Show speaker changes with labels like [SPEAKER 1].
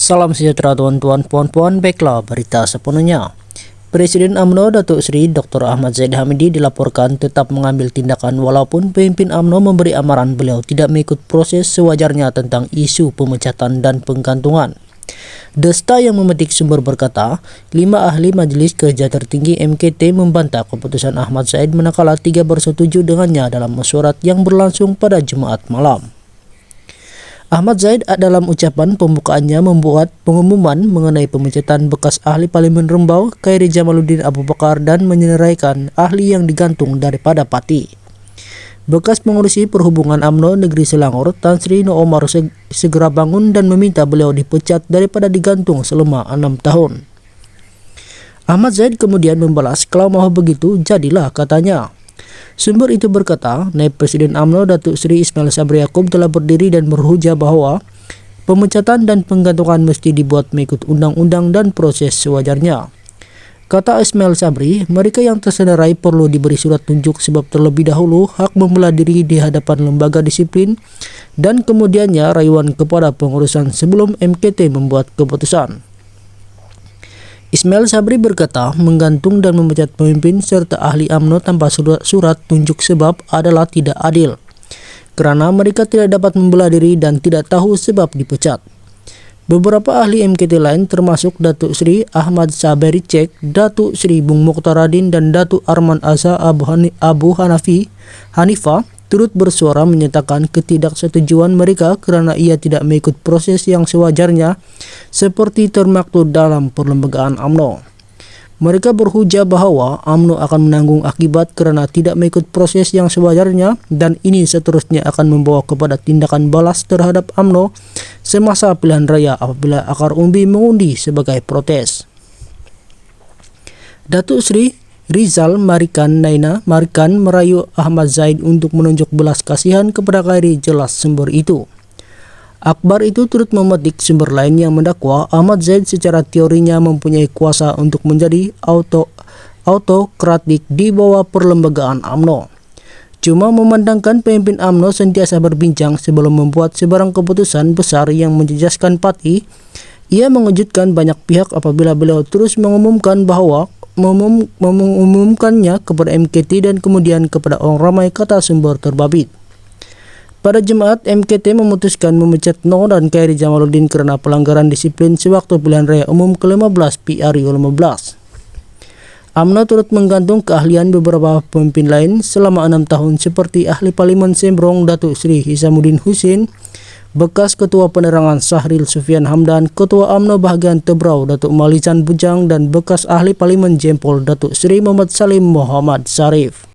[SPEAKER 1] Salam sejahtera tuan-tuan, puan-puan, baiklah berita sepenuhnya. Presiden UMNO Datuk Seri Dr. Ahmad Zahid Hamidi dilaporkan tetap mengambil tindakan walaupun pemimpin UMNO memberi amaran beliau tidak mengikut proses sewajarnya tentang isu pemecatan dan penggantungan. Desta yang memetik sumber berkata, 5 ahli Majelis Kerja Tertinggi MKT membantah keputusan Ahmad Zahid manakala 3 bersetuju dengannya dalam mesyuarat yang berlangsung pada Jumaat malam. Ahmad Zahid dalam ucapan pembukaannya membuat pengumuman mengenai pemecatan bekas ahli Parlimen Rembau Khairi Jamaluddin Abu Bakar dan menyenaraikan ahli yang digantung daripada parti. Bekas pengurusi perhubungan UMNO Negeri Selangor Tan Sri No Omar segera bangun dan meminta beliau dipecat daripada digantung selama 6 tahun. Ahmad Zahid kemudian membalas, kalau mau begitu jadilah, katanya. Sumber itu berkata, Naib Presiden UMNO Datuk Seri Ismail Sabri Yaakob telah berdiri dan berhujah bahwa pemecatan dan penggantungan mesti dibuat mengikut undang-undang dan proses sewajarnya. Kata Ismail Sabri, mereka yang tersedarai perlu diberi surat tunjuk sebab terlebih dahulu hak membela diri di hadapan lembaga disiplin dan kemudiannya rayuan kepada pengurusan sebelum MKT membuat keputusan. Ismail Sabri berkata, menggantung dan memecat pemimpin serta ahli UMNO tanpa surat tunjuk sebab adalah tidak adil, kerana mereka tidak dapat membela diri dan tidak tahu sebab dipecat. Beberapa ahli MKT lain termasuk Datuk Seri Ahmad Saberi Cek, Datuk Seri Bung Mokhtaradin dan Datuk Arman Azhar Abu Hanifah turut bersuara menyatakan ketidaksetujuan mereka kerana ia tidak mengikut proses yang sewajarnya seperti termaktub dalam perlembagaan UMNO. Mereka berhujah bahawa UMNO akan menanggung akibat kerana tidak mengikut proses yang sewajarnya dan ini seterusnya akan membawa kepada tindakan balas terhadap UMNO semasa pilihan raya apabila akar umbi mengundi sebagai protes. Datuk Seri Rizal Marikan merayu Ahmad Zahid untuk menunjuk belas kasihan kepada Khairi, jelas sumber itu. Akhbar itu turut memetik sumber lain yang mendakwa Ahmad Zahid secara teorinya mempunyai kuasa untuk menjadi autokratik di bawah perlembagaan UMNO. Cuma memandangkan pemimpin UMNO sentiasa berbincang sebelum membuat sebarang keputusan besar yang menjejaskan parti, ia mengejutkan banyak pihak apabila beliau terus mengumumkannya kepada MKT dan kemudian kepada orang ramai, kata sumber terbabit. Pada Jumaat, MKT memutuskan memecat No dan Khairi Jamaluddin kerana pelanggaran disiplin sewaktu pilihan raya umum ke-15 PRU 15. UMNO turut menggantung keahlian beberapa pemimpin lain selama 6 tahun seperti ahli Parlimen Sembrong Datuk Seri Hisamuddin Husin, bekas Ketua Penerangan Sahril Sufian Hamdan, Ketua UMNO Bahagian Tebrau Datuk Malizan Bujang dan bekas ahli Parlimen Jempol Datuk Seri Muhammad Salim Muhammad Sarif.